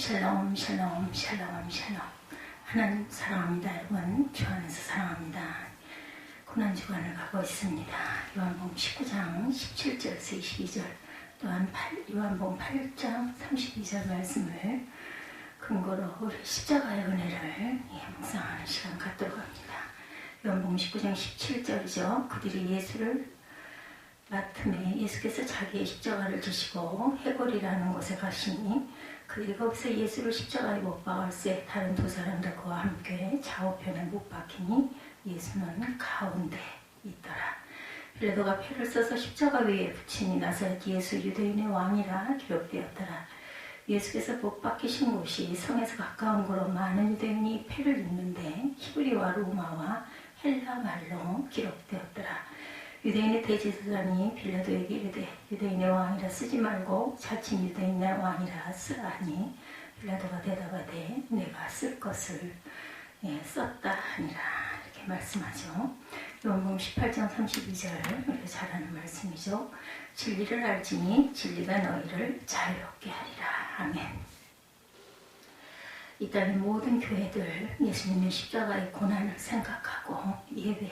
샬롬 샬롬 샬롬 샬롬. 하나님 사랑합니다. 여러분 주 안에서 사랑합니다. 고난주간을 가고 있습니다. 요한복음 19장 17절에서 22절 또한 요한복음 8장 32절 말씀을 근거로 우리 십자가의 은혜를 묵상하는 시간 갖도록 합니다. 요한복음 19장 17절이죠. 그들이 예수를 맡음에 예수께서 자기의 십자가를 지시고 해골이라는 곳에 가시니 그들이 거기서 예수를 십자가에 못 박을새 다른 두 사람들 그와 함께 좌우편에 못 박히니 예수는 가운데 있더라. 빌라도가 표를 써서 십자가 위에 붙이니 나사렛 예수 유대인의 왕이라 기록되었더라. 예수께서 못 박히신 곳이 성에서 가까운 곳으로 많은 유대인이 표를 읽는데 히브리와 로마와 헬라 말로 기록되었더라. 유대인의 대제사장이 빌라도에게 이르되 유대인의 왕이라 쓰지 말고 자칭 유대인의 왕이라 쓰라 하니 빌라도가 대답하되 내가 쓸 것을 썼다 하니라. 이렇게 말씀하죠. 요한복음 18장 32절 우리가 잘 아는 말씀이죠. 진리를 알지니 진리가 너희를 자유롭게 하리라. 아멘. 이 땅의 모든 교회들 예수님의 십자가의 고난을 생각하고 예배를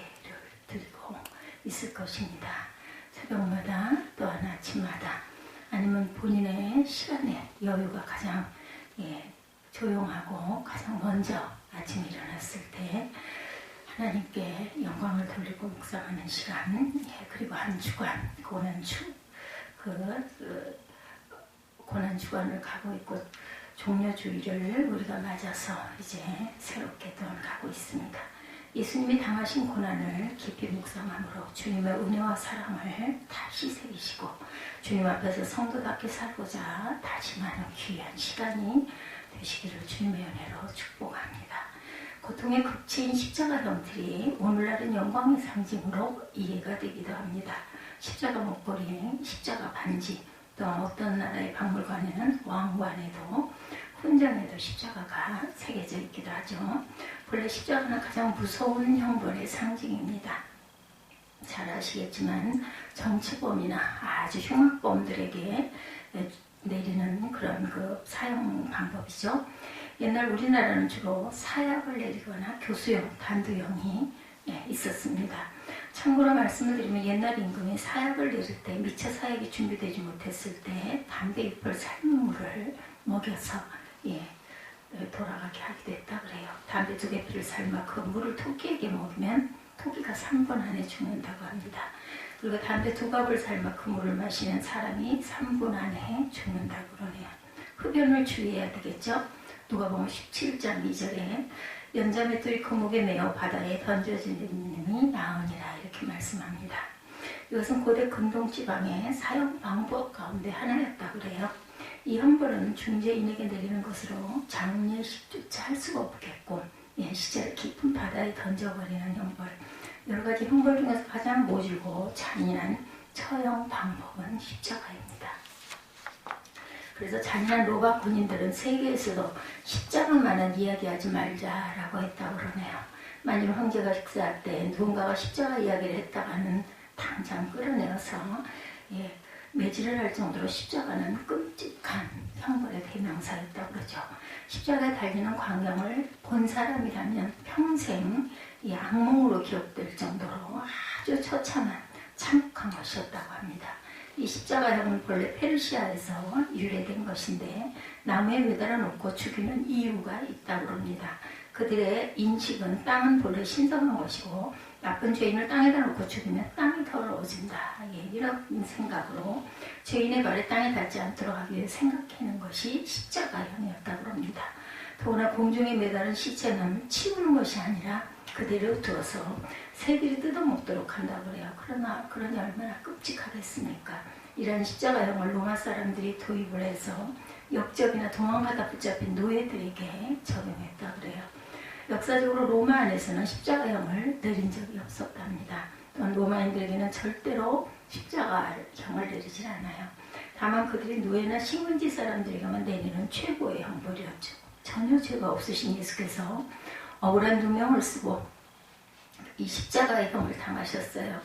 드리고 있을 것입니다. 새벽마다 또한 아침마다 아니면 본인의 시간에 여유가 가장 조용하고 가장 먼저 아침에 일어났을 때 하나님께 영광을 돌리고 묵상하는 시간, 그리고 한 주간 고난주간을 가고 있고 종려주일을 우리가 맞아서 이제 새롭게 또한 가고 있습니다. 예수님이 당하신 고난을 깊이 묵상함으로 주님의 은혜와 사랑을 다시 새기시고 주님 앞에서 성도답게 살고자 다짐하는 귀한 시간이 되시기를 주님의 은혜로 축복합니다. 고통의 극치인 십자가 형틀이 오늘날은 영광의 상징으로 이해가 되기도 합니다. 십자가 목걸이, 십자가 반지, 또 어떤 나라의 박물관에는 왕관에도 훈장에도 십자가가 새겨져 있기도 하죠. 본래 십자가는 가장 무서운 형벌의 상징입니다. 잘 아시겠지만 정치범이나 아주 흉악범들에게 내리는 그런 사형 방법이죠. 옛날 우리나라는 주로 사약을 내리거나 교수형, 단두형이 있었습니다. 참고로 말씀을 드리면 옛날 임금이 사약을 내릴 때 미처 사약이 준비되지 못했을 때 담배 잎을 삶은 물을 먹여서 돌아가게 하기도 했다 그래요. 담배 2개피를 삶아 그 물을 토끼에게 먹이면 토끼가 3분 안에 죽는다고 합니다. 그리고 담배 2갑을 삶아 그 물을 마시는 사람이 3분 안에 죽는다고 그러네요. 흡연을 주의해야 되겠죠. 누가복음 17장 2절에 연자맷돌이 그 목에 매어 바다에 던져지는 나으니라 이렇게 말씀합니다. 이것은 고대 근동지방의 사형 방법 가운데 하나였다고 그래요. 이 형벌은 중죄인에게 내리는 것으로 장례식조차 할 수가 없겠고 시체를 깊은 바다에 던져버리는 형벌. 여러 가지 형벌 중에서 가장 모질고 잔인한 처형 방법은 십자가입니다. 그래서 잔인한 로마 군인들은 세계에서도 십자가만은 이야기하지 말자라고 했다고 그러네요. 만일 황제가 식사할 때 누군가가 십자가 이야기를 했다가는 당장 끌어내어서 매질을 할 정도로 십자가는 끔찍한 형벌의 대명사였다고 그러죠. 십자가에 달리는 광경을 본 사람이라면 평생 이 악몽으로 기록될 정도로 아주 처참한 참혹한 것이었다고 합니다. 이 십자가형은 본래 페르시아에서 유래된 것인데 나무에 매달아 놓고 죽이는 이유가 있다고 합니다. 그들의 인식은 땅은 본래 신성한 것이고 나쁜 죄인을 땅에다 놓고 죽이면 땅이 더러워진다. 이런 생각으로 죄인의 발에 땅에 닿지 않도록 하기 위해 생각하는 것이 십자가형이었다고 합니다. 더구나 공중에 매달은 시체는 치우는 것이 아니라 그대로 두어서 새들이 뜯어먹도록 한다고 그래요. 그러니 얼마나 끔찍하겠습니까? 이런 십자가형을 로마 사람들이 도입을 해서 역적이나 도망가다 붙잡힌 노예들에게 적용했다고 그래요. 역사적으로 로마 안에서는 십자가형을 내린 적이 없었답니다. 또한 로마인들에게는 절대로 십자가형을 내리질 않아요. 다만 그들이 노예나 식민지 사람들에게만 내리는 최고의 형벌이었죠. 전혀 죄가 없으신 예수께서 억울한 누명을 쓰고 이 십자가의 형을 당하셨어요.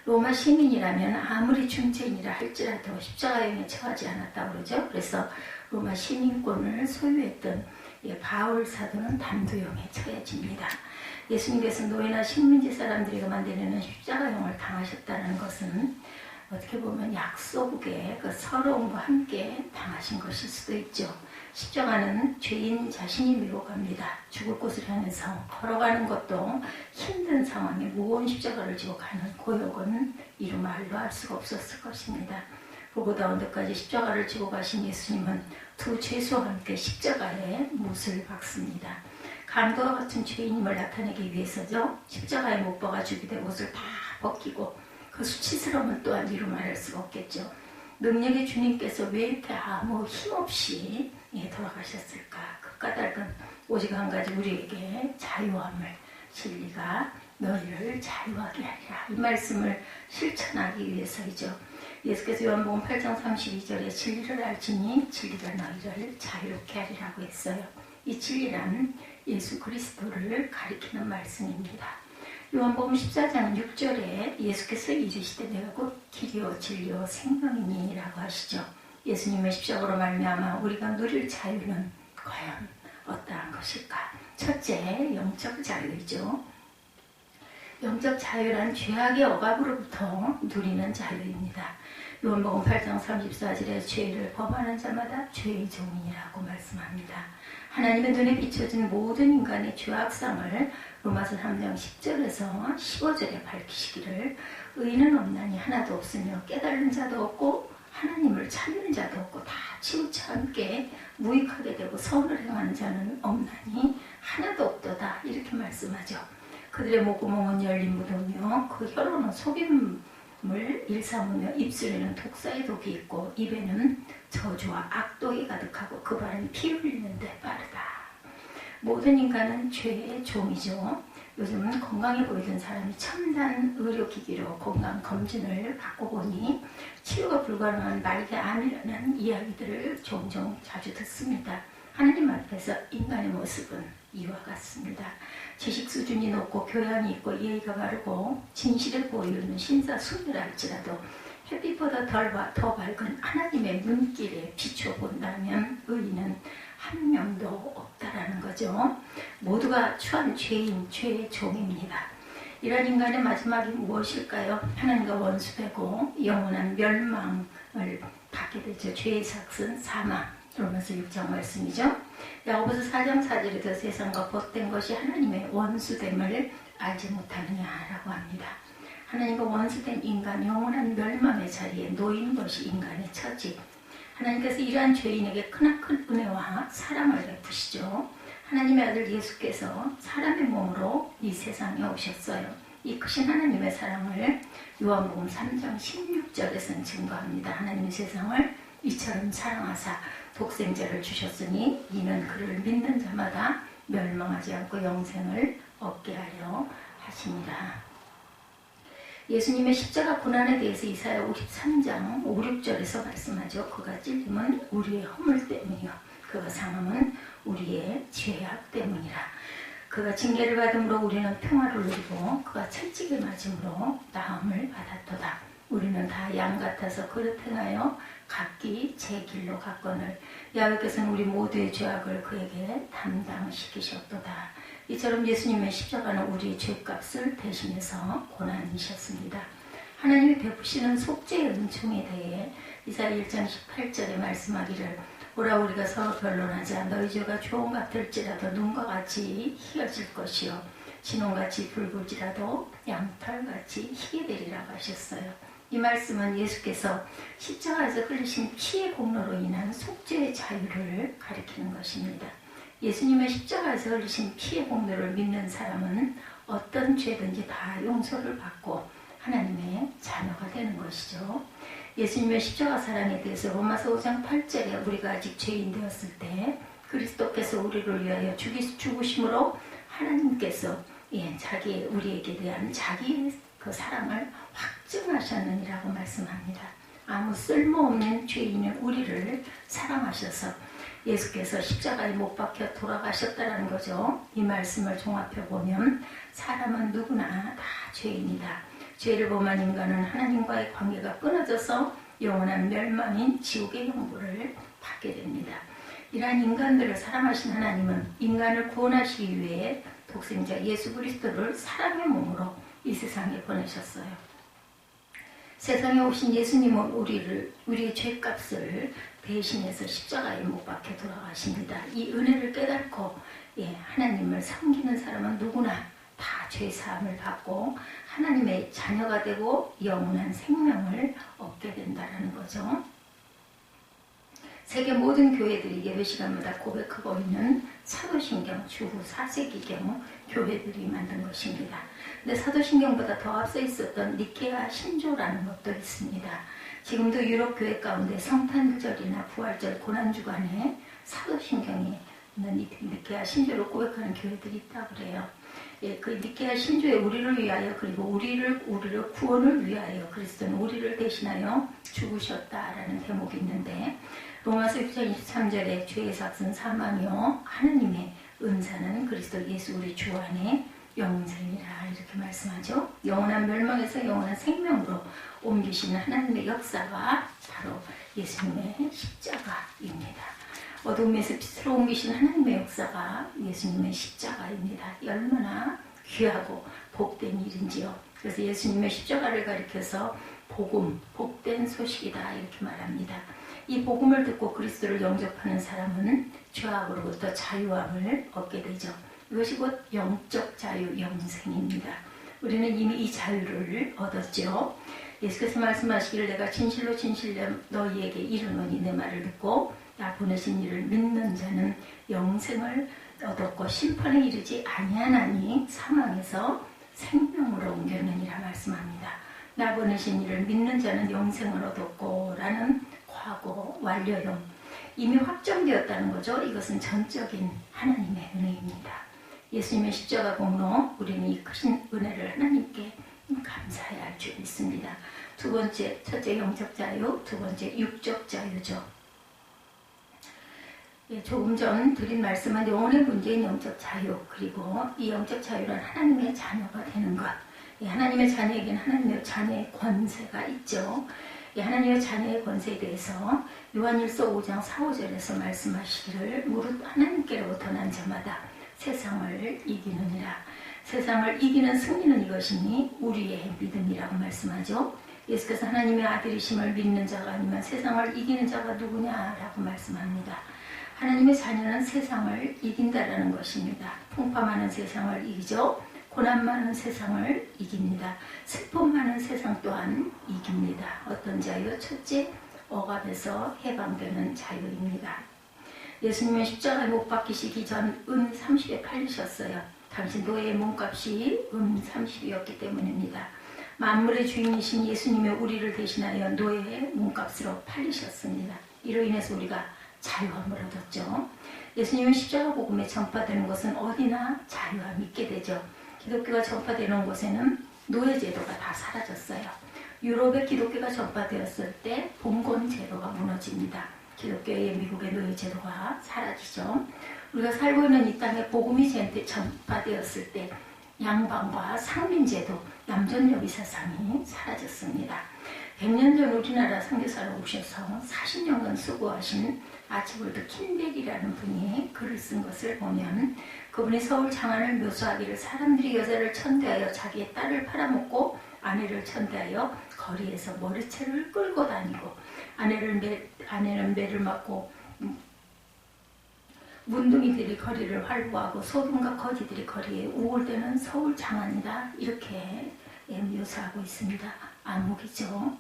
로마 시민이라면 아무리 중죄인이라 할지라도 십자가형에 처하지 않았다고 그러죠. 그래서 로마 시민권을 소유했던 바울 사도는 단두형에 처해집니다. 예수님께서 노예나 식민지 사람들에게 만들어내는 십자가형을 당하셨다는 것은 어떻게 보면 약속의 그 서러움과 함께 당하신 것일 수도 있죠. 십자가는 죄인 자신이 밀고 갑니다. 죽을 곳을 향해서 걸어가는 것도 힘든 상황에 무거운 십자가를 지고 가는 고역은 이루 말로 할 수가 없었을 것입니다. 골고다 언덕까지 십자가를 지고 가신 예수님은 두 죄수와 함께 십자가에 못을 박습니다. 강도와 같은 죄인임을 나타내기 위해서죠. 십자가에 못 박아 죽이되 옷을 다 벗기고 그 수치스러움은 또한 이루 말할 수가 없겠죠. 능력의 주님께서 왜 이렇게 아무 힘없이 돌아가셨을까? 그 까닭은 오직 한 가지 우리에게 자유함을 진리가 너희를 자유하게 하리라. 이 말씀을 실천하기 위해서이죠. 예수께서 요한복음 8장 32절에 진리를 알지니 진리가 너희를 자유롭게 하리라고 했어요. 이 진리란 예수 그리스도를 가리키는 말씀입니다. 요한복음 14장 6절에 예수께서 이르시되 내가 곧 길이요 진리요 생명이니 라고 하시죠. 예수님의 십자가로 말미암아 우리가 누릴 자유는 과연 어떠한 것일까? 첫째, 영적 자유이죠. 영적 자유란 죄악의 억압으로부터 누리는 자유입니다. 요한복음 8장 34절에 죄를 범하는 자마다 죄의 종이라고 말씀합니다. 하나님의 눈에 비춰진 모든 인간의 죄악상을 로마서 3장 10절에서 15절에 밝히시기를 의인은 없나니 하나도 없으며 깨달은 자도 없고 하나님을 찾는 자도 없고 다 치우쳐 함께 무익하게 되고 선을 행하는 자는 없나니 하나도 없도다 이렇게 말씀하죠. 그들의 목구멍은 열린 무도며 그 혀로는 속임을 일삼으며 입술에는 독사의 독이 있고 입에는 저주와 악독이 가득하고 그 발은 피 흘리는 데 빠르다. 모든 인간은 죄의 종이죠. 요즘은 건강해 보이던 사람이 첨단 의료기기로 건강검진을 받고 보니 치료가 불가능한 말기 암이라는 이야기들을 종종 자주 듣습니다. 하나님 앞에서 인간의 모습은 이와 같습니다. 지식 수준이 높고 교양이 있고 예의가 바르고 진실에 보이는 신사순이라 할지라도 햇빛보다 더 밝은 하나님의 눈길에 비춰본다면 의인은 한 명도 없다라는 거죠. 모두가 추한 죄인, 죄의 종입니다. 이런 인간의 마지막이 무엇일까요? 하나님과 원수되고 영원한 멸망을 받게 되죠. 죄의 삭은 사망. 로마서 6장 말씀이죠. 야고보서 4장 4절에도 세상과 벗된 것이 하나님의 원수됨을 알지 못하느냐라고 합니다. 하나님과 원수된 인간 영원한 멸망의 자리에 놓인 것이 인간의 처지. 하나님께서 이러한 죄인에게 크나큰 은혜와 사랑을 베푸시죠. 하나님의 아들 예수께서 사람의 몸으로 이 세상에 오셨어요. 이 크신 하나님의 사랑을 요한복음 3장 16절에서는 증거합니다. 하나님의 세상을 이처럼 사랑하사 독생자를 주셨으니 이는 그를 믿는 자마다 멸망하지 않고 영생을 얻게 하려 하십니다. 예수님의 십자가 고난에 대해서 이사야 53장 5, 6절에서 말씀하죠. 그가 찔림은 우리의 허물 때문이요 그가 상함은 우리의 죄악 때문이라. 그가 징계를 받음으로 우리는 평화를 누리고 그가 채찍을 맞음으로 나음을 받았도다. 우리는 다 양 같아서 그릇 행하여 각기 제 길로 갔거늘 야훼께서는 우리 모두의 죄악을 그에게 담당시키셨도다. 이처럼 예수님의 십자가는 우리의 죄값을 대신해서 고난이셨습니다. 하나님이 베푸시는 속죄의 은총에 대해 이사야 1장 18절에 말씀하기를 오라 우리가 서로 변론하자 너희 죄가 조금 같을지라도 눈과 같이 희어질 것이요 진홍같이 붉을지라도 양털같이 희게 되리라고 하셨어요. 이 말씀은 예수께서 십자가에서 흘리신 피의 공로로 인한 속죄의 자유를 가리키는 것입니다. 예수님의 십자가에서 흘리신 피의 공로를 믿는 사람은 어떤 죄든지 다 용서를 받고 하나님의 자녀가 되는 것이죠. 예수님의 십자가 사랑에 대해서 로마서 5장 8절에 우리가 아직 죄인 되었을 때 그리스도께서 우리를 위하여 죽으심으로 하나님께서 우리에게 대한 자기의 그 사랑을 확증하셨느니라고 말씀합니다. 아무 쓸모없는 죄인인 우리를 사랑하셔서 예수께서 십자가에 못 박혀 돌아가셨다는 거죠. 이 말씀을 종합해 보면 사람은 누구나 다 죄인이다. 죄를 범한 인간은 하나님과의 관계가 끊어져서 영원한 멸망인 지옥의 형벌을 받게 됩니다. 이러한 인간들을 사랑하신 하나님은 인간을 구원하시기 위해 독생자 예수 그리스도를 사랑의 몸으로 이 세상에 보내셨어요. 세상에 오신 예수님은 우리의 죄값을 대신해서 십자가에 못 박혀 돌아가십니다. 이 은혜를 깨닫고 하나님을 섬기는 사람은 누구나 다 죄사함을 받고 하나님의 자녀가 되고 영원한 생명을 얻게 된다는 거죠. 세계 모든 교회들이 예배 시간마다 고백하고 있는 사도신경 주후 4세기경 교회들이 만든 것입니다. 근데 사도신경보다 더 앞서 있었던 니케아 신조라는 것도 있습니다. 지금도 유럽 교회 가운데 성탄절이나 부활절 고난주간에 사도신경이 있는 니케아 신조를 고백하는 교회들이 있다고 그래요. 그 니케아 신조에 우리를 위하여 그리고 우리를 구원을 위하여 그리스도는 우리를 대신하여 죽으셨다라는 대목이 있는데 로마서 6장 23절에 죄의 삭은 사망이요 하나님의 은사는 그리스도 예수 우리 주 안에 영생이라 이렇게 말씀하죠. 영원한 멸망에서 영원한 생명으로 옮기시는 하나님의 역사가 바로 예수님의 십자가입니다. 어둠에서 빛으로 옮기신 하나님의 역사가 예수님의 십자가입니다. 얼마나 귀하고 복된 일인지요. 그래서 예수님의 십자가를 가리켜서 복음, 복된 소식이다 이렇게 말합니다. 이 복음을 듣고 그리스도를 영접하는 사람은 죄악으로부터 자유함을 얻게 되죠. 이것이 곧 영적 자유, 영생입니다. 우리는 이미 이 자유를 얻었죠. 예수께서 말씀하시기를 내가 진실로 너희에게 이르노니 내 말을 듣고 나 보내신 이를 믿는 자는 영생을 얻었고 심판에 이르지 아니하나니 사망에서 생명으로 옮겼느니라 말씀합니다. 나 보내신 이를 믿는 자는 영생을 얻었고 라는 과거 완료형 이미 확정되었다는 거죠. 이것은 전적인 하나님의 은혜입니다. 예수님의 십자가 공로 우리는 이 크신 은혜를 하나님께 감사해야 할 줄 믿습니다. 두 번째, 첫째 영적 자유, 두 번째 육적 자유죠. 조금 전 드린 말씀은 영혼의 문제인 영적 자유, 그리고 이 영적 자유는 하나님의 자녀가 되는 것. 하나님의 자녀에게는 하나님의 자녀의 권세가 있죠. 하나님의 자녀의 권세에 대해서 요한일서 5장 4, 5절에서 말씀하시기를 무릇 하나님께로부터 난 자마다 세상을 이기느니라. 세상을 이기는 승리는 이것이니 우리의 믿음이라고 말씀하죠. 예수께서 하나님의 아들이심을 믿는 자가 아니면 세상을 이기는 자가 누구냐라고 말씀합니다. 하나님의 자녀는 세상을 이긴다라는 것입니다. 풍파 많은 세상을 이기죠. 고난 많은 세상을 이깁니다. 슬픔 많은 세상 또한 이깁니다. 어떤 자유? 첫째, 억압에서 해방되는 자유입니다. 예수님은 십자가에 못 박히시기 전 은 30에 팔리셨어요. 당시 노예의 몸값이 은 30이었기 때문입니다. 만물의 주인이신 예수님의 우리를 대신하여 노예의 몸값으로 팔리셨습니다. 이로 인해서 우리가 자유함을 얻었죠. 예수님은 십자가 복음에 전파되는 것은 어디나 자유함이 있게 되죠. 기독교가 전파되는 곳에는 노예제도가 다 사라졌어요. 유럽에 기독교가 전파되었을 때 봉건 제도가 무너집니다. 기독교의 미국의 노예제도가 사라지죠. 우리가 살고 있는 이 땅에 복음이 전파되었을 때 양반과 상민제도, 남존여비 사상이 사라졌습니다. 100년 전 우리나라 선교사로 오셔서 40년간 수고하신 아치볼드 킨백이라는 분이 글을 쓴 것을 보면 그분이 서울 장안을 묘사하기를 사람들이 여자를 천대하여 자기의 딸을 팔아먹고 아내를 천대하여 거리에서 머리채를 끌고 다니고 아내는 매를 맞고 문둥이들이 거리를 활보하고 소금과 거지들이 거리에 우울대는 서울 장안이다 이렇게 묘사하고 있습니다. 암묵이죠.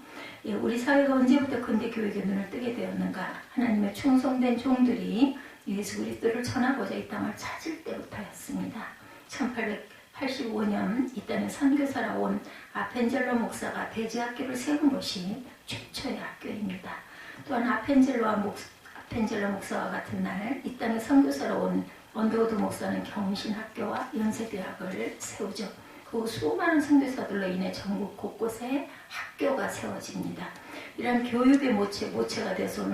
우리 사회가 언제부터 근대 교육의 눈을 뜨게 되었는가? 하나님의 충성된 종들이 예수 그리스도를 전하고자 이 땅을 찾을 때부터였습니다. 1885년 이 땅에 선교사라 온 아펜젤로 목사가 대지학교를 세운 것이 최초의 학교입니다. 또한 아펜젤로 목사와 같은 날 이 땅에 선교사로 온 언더우드 목사는 경신학교와 연세대학을 세우죠. 그 수많은 선교사들로 인해 전국 곳곳에 학교가 세워집니다. 이런 교육의 모체가 돼서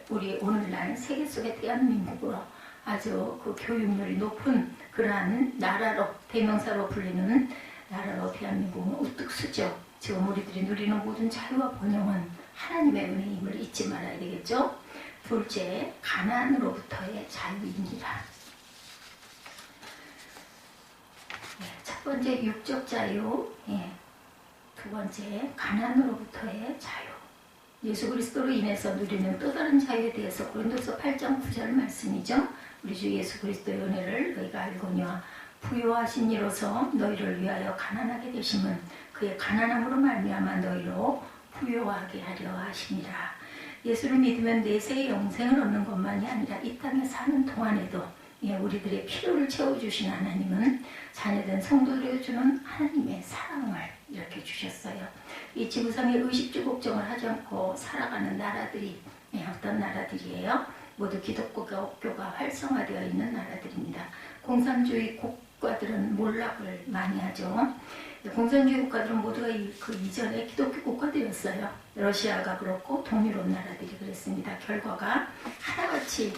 우리 오늘날 세계 속의 대한민국으로 아주 그 교육열이 높은 그러한 나라로 대명사로 불리는 나라로 대한민국은 우뚝 서죠. 지금 우리들이 누리는 모든 자유와 번영은 하나님의 은혜임을 잊지 말아야 되겠죠. 둘째, 가난으로부터의 자유입니다. 첫 번째, 육적 자유. 두 번째, 가난으로부터의 자유. 예수 그리스도로 인해서 누리는 또 다른 자유에 대해서 고린도서 8장 9절 말씀이죠. 우리 주 예수 그리스도의 은혜를 너희가 알거니와 부요하신 이로서 너희를 위하여 가난하게 되심은 그의 가난함으로 말미암아 너희로 부요하게 하려 하심이라. 예수를 믿으면 내세의 영생을 얻는 것만이 아니라 이 땅에 사는 동안에도 우리들의 필요를 채워주신 하나님은 자녀된 성도들에게 주는 하나님의 사랑을 이렇게 주셨어요. 이 지구상에 의식주 걱정을 하지 않고 살아가는 나라들이 어떤 나라들이에요? 모두 기독교가 활성화되어 있는 나라들입니다. 공산주의 국가들은 몰락을 많이 하죠. 공산주의 국가들은 모두가 그 이전에 기독교 국가들이었어요. 러시아가 그렇고 동유럽 나라들이 그랬습니다. 결과가 하나같이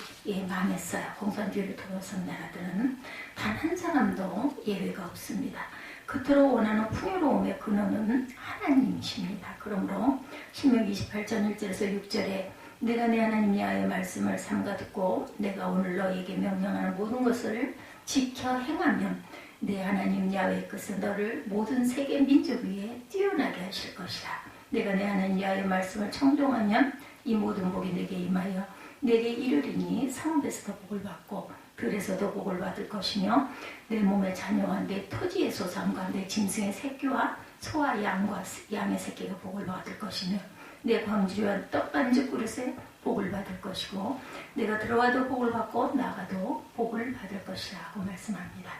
망했어요. 공산주의를 들어선 나라들은 단 한 사람도 예외가 없습니다. 그토록 원하는 풍요로움의 근원은 하나님이십니다. 그러므로 신명기 28장 1절에서 6절에 내가 내 하나님 야훼의 말씀을 삼가 듣고 내가 오늘 너에게 명령하는 모든 것을 지켜 행하면 내 하나님 야훼의 끝은 너를 모든 세계 민족 위에 뛰어나게 하실 것이라. 내가 내 하나님 야훼의 말씀을 청종하면 이 모든 복이 내게 임하여 내게 이르리니 성읍에서도 복을 받고 들에서도 복을 받을 것이며 내 몸의 자녀와 내 토지의 소산과 내 짐승의 새끼와 소와 양과 양의 새끼가 복을 받을 것이며 내 광주와 떡반죽 그릇에 복을 받을 것이고 내가 들어와도 복을 받고 나가도 복을 받을 것이라고 말씀합니다.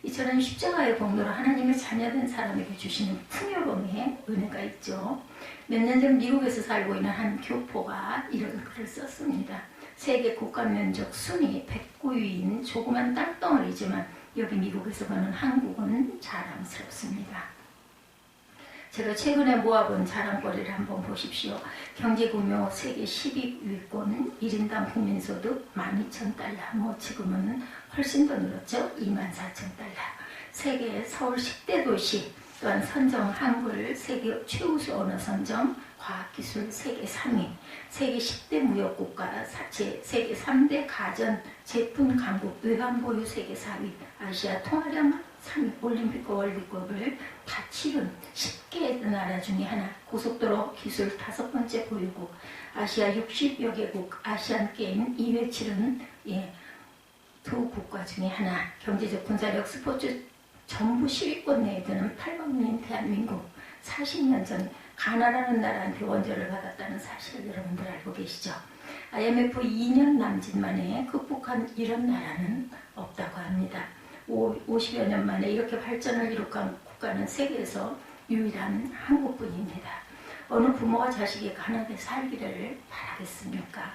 이처럼 십자가의 공로로 하나님의 자녀된 사람에게 주시는 풍요로움의 은혜가 있죠. 몇 년 전 미국에서 살고 있는 한 교포가 이런 글을 썼습니다. 세계 국가 면적 순위 109위인 조그만 땅덩어리지만 여기 미국에서 보는 한국은 자랑스럽습니다. 제가 최근에 모아본 자랑거리를 한번 보십시오. 경제구조 세계 10위권 1인당 국민소득 12,000달러, 지금은 훨씬 더 늘었죠. 24,000달러. 세계 서울 10대 도시, 또한 선정 한글 세계 최우수 언어 선정, 과학기술 세계 3위, 세계 10대 무역국가, 세계 3대 가전 제품 강국, 외환 보유 세계 4위, 아시아 통화량 3위, 올림픽과 월드컵을 다 치른 10개 나라 중에 하나, 고속도로 기술 5번째 보유국, 아시아 60여 개국 아시안게임 2회 치른 두 국가 중에 하나, 경제적 군사력 스포츠 전부 10위권 내에 드는 8만 명인 대한민국, 40년 전 가나라는 나라한테 원조를 받았다는 사실을 여러분들 알고 계시죠? IMF 2년 남짓 만에 극복한 이런 나라는 없다고 합니다. 50여 년 만에 이렇게 발전을 이룩한 국가는 세계에서 유일한 한국뿐입니다. 어느 부모가 자식이 가난하게 살기를 바라겠습니까?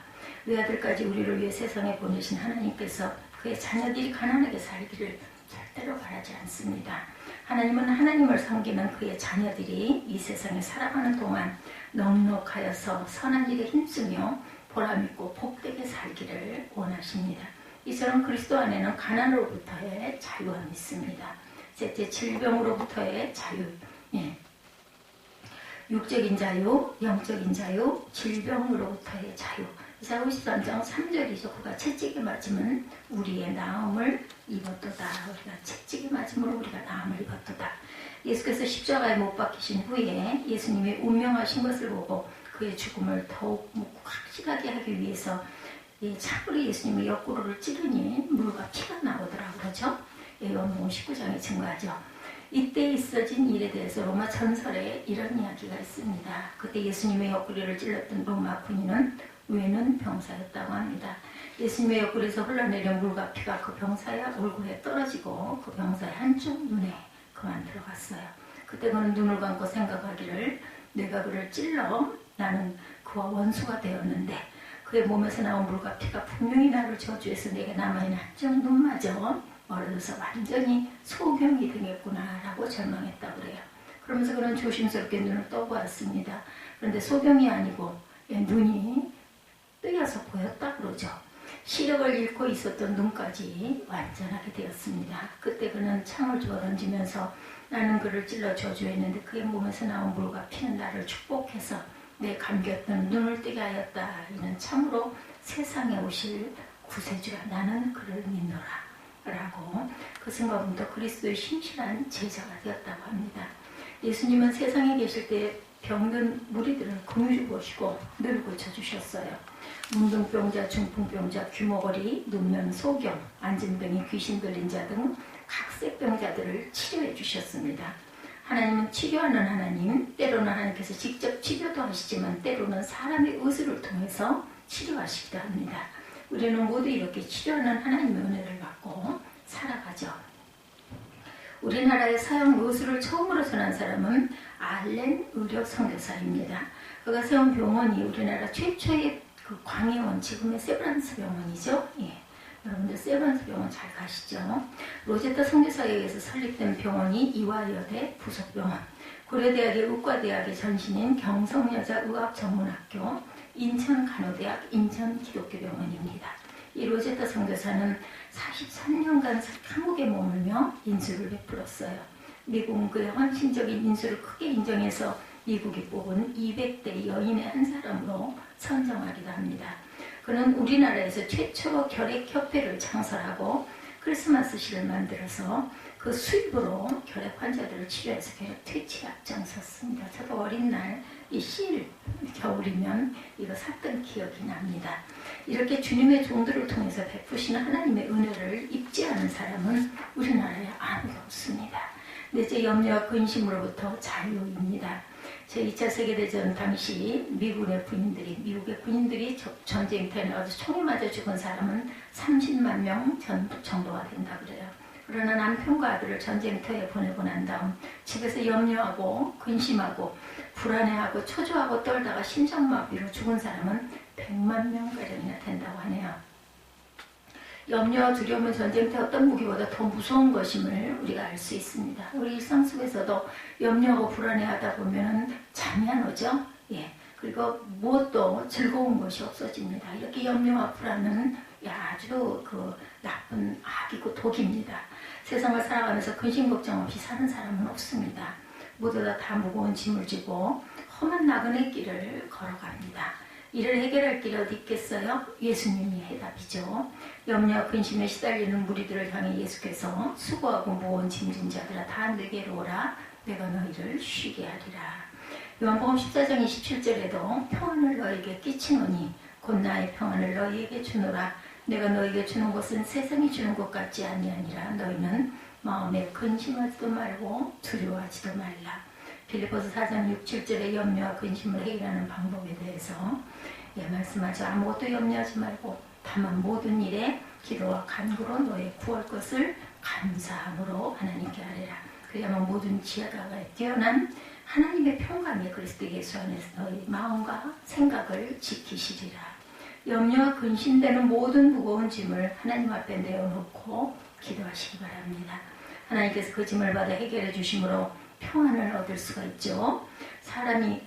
외아들까지 우리를 위해 세상에 보내신 하나님께서 그의 자녀들이 가난하게 살기를 절대로 바라지 않습니다. 하나님은 하나님을 섬기는 그의 자녀들이 이 세상에 살아가는 동안 넉넉하여서 선한 일에 힘쓰며 보람있고 복되게 살기를 원하십니다. 이처럼 그리스도 안에는 가난으로부터의 자유가 있습니다. 셋째, 질병으로부터의 자유. 육적인 자유, 영적인 자유, 질병으로부터의 자유. 이사야 53장 3절이죠. 그가 채찍에 맞으면 우리의 나음을 입었도다. 우리가 채찍에 맞음으로 우리가 나음을 입었도다. 예수께서 십자가에 못 박히신 후에 예수님의 운명하신 것을 보고 그의 죽음을 더욱 확실하게 하기 위해서 참으로 예수님이 옆구리를 찌르니 물과 피가 나오더라고 그러죠. 요한복음 19장에 증거하죠. 이때 있어진 일에 대해서 로마 전설에 이런 이야기가 있습니다. 그때 예수님의 옆구리를 찔렀던 로마 군인은 외는 병사였다고 합니다. 예수님의 옆구리에서 흘러내린 물과 피가 그 병사의 얼굴에 떨어지고 그 병사의 한쪽 눈에 그만 들어갔어요. 그때 그는 눈을 감고 생각하기를 내가 그를 찔러 나는 그와 원수가 되었는데 그의 몸에서 나온 물과 피가 분명히 나를 저주해서 내게 남아있는 한쪽 눈마저 멀어져서 완전히 소경이 되겠구나 라고 절망했다고 그래요. 그러면서 그는 조심스럽게 눈을 떠보았습니다. 그런데 소경이 아니고 눈이 뜨여서 보였다 그러죠. 시력을 잃고 있었던 눈까지 완전하게 되었습니다. 그때 그는 창을 주워 던지면서 나는 그를 찔러 저주했는데 그의 몸에서 나온 물과 피는 나를 축복해서 내 감겼던 눈을 뜨게 하였다. 이는 참으로 세상에 오실 구세주라. 나는 그를 믿노라. 라고 그 순간부터 그리스도의 신실한 제자가 되었다고 합니다. 예수님은 세상에 계실 때 병든 무리들을 긍휼히 보시고 늘 고쳐주셨어요. 문둥병자, 중풍병자, 귀머거리, 눈면, 소경, 안진병이, 귀신 들린 자 등 각색병자들을 치료해 주셨습니다. 하나님은 치료하는 하나님, 때로는 하나님께서 직접 치료도 하시지만 때로는 사람의 의술을 통해서 치료하시기도 합니다. 우리는 모두 이렇게 치료하는 하나님의 은혜를 받고 살아가죠. 우리나라의 사형 의술을 처음으로 전한 사람은 알렌 의료 선교사입니다. 그가 세운 병원이 우리나라 최초의 그 광해원, 지금의 세브란스 병원이죠. 예. 여러분들 세브란스 병원 잘 가시죠? 로제타 선교사에 의해서 설립된 병원이 이화여대 부속병원, 고려대학의 의과대학의 전신인 경성여자의학전문학교, 인천간호대학 인천기독교병원입니다. 이 로제타 선교사는 43년간 한국에 머물며 인수를 베풀었어요. 미국은 그의 헌신적인 인수를 크게 인정해서 미국이 뽑은 200대 여인의 한 사람으로 선정하기도 합니다. 그는 우리나라에서 최초로 결핵협회를 창설하고 크리스마스 시를 만들어서 그 수입으로 결핵 환자들을 치료해서 결핵 퇴치에 앞장섰습니다. 저도 어린 날 이 실 겨울이면 이거 샀던 기억이 납니다. 이렇게 주님의 종들을 통해서 베푸시는 하나님의 은혜를 입지 않은 사람은 우리나라에 아무도 없습니다. 넷째, 염려와 근심으로부터 자유입니다. 제2차 세계대전 당시 미국의 군인들이 전쟁터에 나가서 총에 맞아 죽은 사람은 30만 명 정도가 된다 그래요. 그러나 남편과 아들을 전쟁터에 보내고 난 다음 집에서 염려하고 근심하고 불안해하고 초조하고 떨다가 심장마비로 죽은 사람은 100만 명가량이나 된다고 하네요. 염려와 두려움은 전쟁터 어떤 무기보다 더 무서운 것임을 우리가 알 수 있습니다. 우리 일상 속에서도 염려하고 불안해하다 보면 잠이 안 오죠? 예. 그리고 무엇도 즐거운 것이 없어집니다. 이렇게 염려와 불안은 아주 그 나쁜 악이고 독입니다. 세상을 살아가면서 근심 걱정 없이 사는 사람은 없습니다. 모두 다 무거운 짐을 지고 험한 나그네 길을 걸어갑니다. 이를 해결할 길이 어디 있겠어요? 예수님이 해답이죠. 염려와 근심에 시달리는 무리들을 향해 예수께서 수고하고 무거운 짐진 자들아 다 내게로 오라. 내가 너희를 쉬게 하리라. 요한복음 14장 27절에도 평안을 너희에게 끼치노니 곧 나의 평안을 너희에게 주노라. 내가 너희에게 주는 것은 세상이 주는 것 같지 아니하니라. 너희는 마음에 근심하지도 말고 두려워하지도 말라. 빌립보서 4장 6, 7절의 염려와 근심을 해결하는 방법에 대해서 말씀하죠. 아무것도 염려하지 말고 다만 모든 일에 기도와 간구로 너의 구할 것을 감사함으로 하나님께 아뢰라. 그래야만 모든 지혜가에 뛰어난 하나님의 평강이 그리스도 예수 안에서 너희 마음과 생각을 지키시리라. 염려와 근심되는 모든 무거운 짐을 하나님 앞에 내어놓고 기도하시기 바랍니다. 하나님께서 그 짐을 받아 해결해 주심으로 평안을 얻을 수가 있죠. 사람이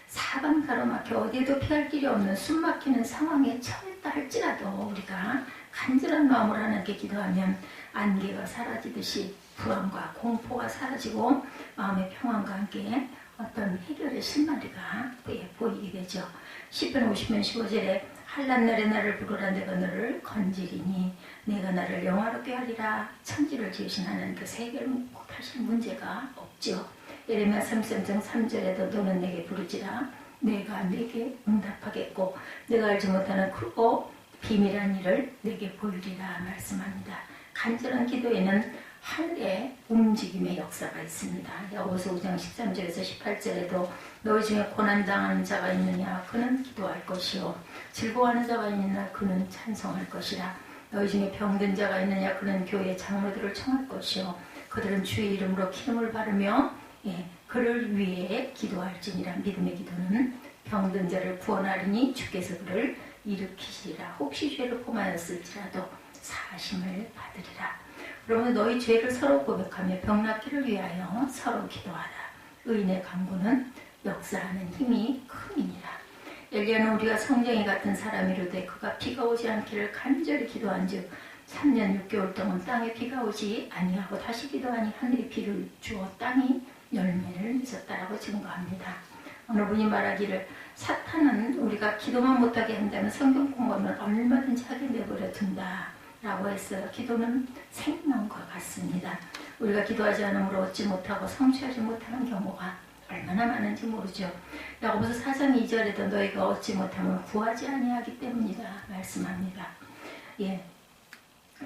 사방 가로막혀 어디에도 피할 길이 없는 숨막히는 상황에 처했다 할지라도 우리가 간절한 마음으로 하나님께 기도하면 안개가 사라지듯이 불안과 공포가 사라지고 마음의 평안과 함께 어떤 해결의 실마리가 보이게 되죠. 시편 50편 15절에 한란날에 나를 부르라. 내가 너를 건지리니 내가 나를 영화롭게 하리라. 천지를 지으신 하나님께서 해결 못하실 문제가 없죠. 예레미야 33장 3절에도 너는 내게 부르지라. 내가 내게 응답하겠고 내가 알지 못하는 크고 비밀한 일을 내게 보이리라 말씀합니다. 간절한 기도에는 하늘의 움직임의 역사가 있습니다. 야고보서 5장 13절에서 18절에도 너희 중에 고난당하는 자가 있느냐 그는 기도할 것이요 즐거워하는 자가 있느냐 그는 찬송할 것이라. 너희 중에 병든 자가 있느냐 그는 교회 장로들을 청할 것이요 그들은 주의 이름으로 기름을 바르며 그를 위해 기도할지니라. 믿음의 기도는 병든 자를 구원하리니 주께서 그를 일으키시리라. 혹시 죄를 범하였을지라도 사하심을 받으리라. 여러분 너희 죄를 서로 고백하며 병 낫기를 위하여 서로 기도하라. 의인의 간구는 역사하는 힘이 큼이니라. 엘리야는 우리가 성경이 같은 사람이로되 그가 비가 오지 않기를 간절히 기도한즉 3년 6개월 동안 땅에 비가 오지 아니하고 다시 기도하니 하늘이 비를 주어 땅이 열매를 맺었다라고 증거합니다. 어느 분이 말하기를 사탄은 우리가 기도만 못하게 한다면 성경 공부는 얼마든지 하게 내버려 둔다 라고 했어요. 기도는 생명과 같습니다. 우리가 기도하지 않으므로 얻지 못하고 성취하지 못하는 경우가 얼마나 많은지 모르죠. 야고보서 4장 2절에도 너희가 얻지 못하면 구하지 아니하기 때문이다 말씀합니다. 예,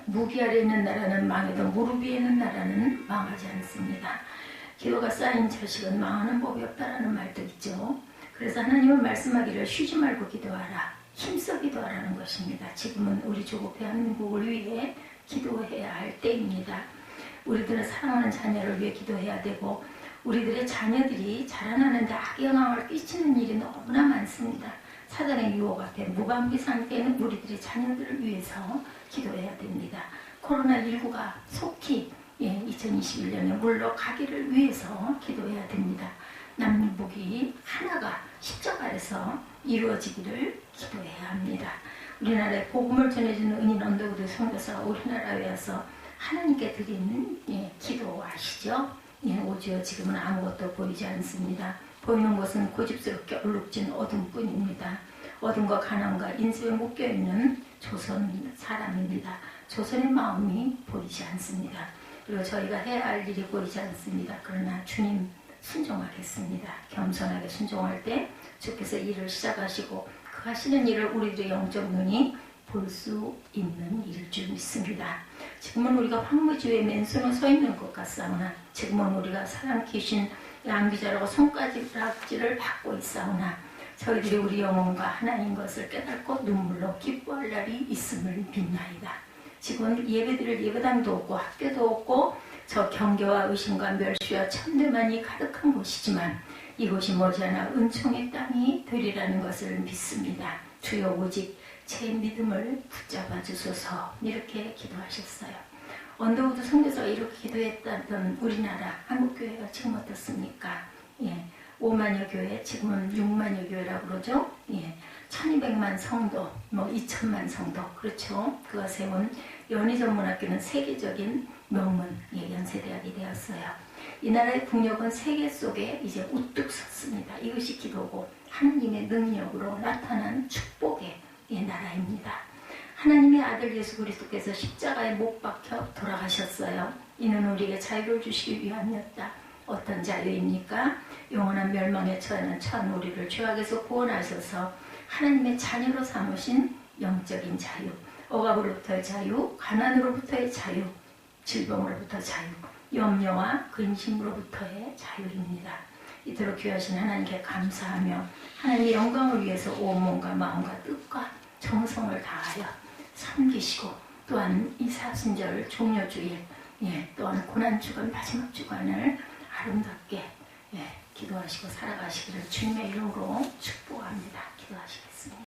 무기 아래 있는 나라는 망해도 무릎 위에 있는 나라는 망하지 않습니다. 기도가 쌓인 자식은 망하는 법이 없다라는 말도 있죠. 그래서 하나님은 말씀하기를 쉬지 말고 기도하라, 힘써 기도하라는 것입니다. 지금은 우리 조국 대한민국을 위해 기도해야 할 때입니다. 우리들은 사랑하는 자녀를 위해 기도해야 되고 우리들의 자녀들이 자라나는데 악영향을 끼치는 일이 너무나 많습니다. 사단의 유혹 앞에 무방비 상태인 우리들의 자녀들을 위해서 기도해야 됩니다. 코로나19가 속히 2021년에 물러가기를 위해서 기도해야 됩니다. 남북이 하나가 십자가에서 이루어지기를 기도해야 합니다. 우리나라에 복음을 전해주는 은인 언더우드 선교사가 우리나라에 와서 하나님께 드리는 기도 아시죠? 오히려 지금은 아무것도 보이지 않습니다. 보이는 것은 고집스럽게 얼룩진 어둠뿐입니다. 어둠과 가난과 인습에 묶여있는 조선 사람입니다. 조선의 마음이 보이지 않습니다. 그리고 저희가 해야 할 일이 보이지 않습니다. 그러나 주님 순종하겠습니다. 겸손하게 순종할 때 주께서 일을 시작하시고 그 하시는 일을 우리들의 영적 눈이 볼 수 있는 일일 줄 믿습니다. 지금은 우리가 황무지에 맨손에 서 있는 것 같사오나 지금은 우리가 사람 귀신 양비자라고 손가락질을 받고 있사오나 저희들이 우리 영혼과 하나인 것을 깨닫고 눈물로 기뻐할 날이 있음을 믿나이다. 지금 예배드릴 예배당도 없고 학교도 없고 저 경계와 의심과 멸시와 천대만이 가득한 곳이지만 이곳이 머지않아 은총의 땅이 되리라는 것을 믿습니다. 주여 오직 제 믿음을 붙잡아 주소서 이렇게 기도하셨어요. 언더우드 선교사가 이렇게 기도했다던 우리나라 한국교회가 지금 어떻습니까? 5만여 교회, 지금은 6만여 교회라고 그러죠. 1200만 성도, 2000만 성도, 그렇죠. 그가 세운 연희전문학교는 세계적인 명문 연세대학이 되었어요. 이 나라의 국력은 세계 속에 이제 우뚝 섰습니다. 이것이 기도고 하나님의 능력으로 나타난 축복의 나라입니다. 하나님의 아들 예수 그리스도께서 십자가에 못 박혀 돌아가셨어요. 이는 우리에게 자유를 주시기 위함이었다. 어떤 자유입니까? 영원한 멸망에 처하는 처한 우리를 죄악에서 구원하셔서 하나님의 자녀로 삼으신 영적인 자유, 억압으로부터의 자유, 가난으로부터의 자유, 질병으로부터 자유, 염려와 근심으로부터의 자유입니다. 이토록 귀하신 하나님께 감사하며 하나님의 영광을 위해서 온몸과 마음과 뜻과 정성을 다하여 섬기시고 또한 이 사순절 종료주일 또한 고난주간 마지막 주간을 아름답게 기도하시고 살아가시기를 주님의 이름으로 축복합니다. 기도하시겠습니다.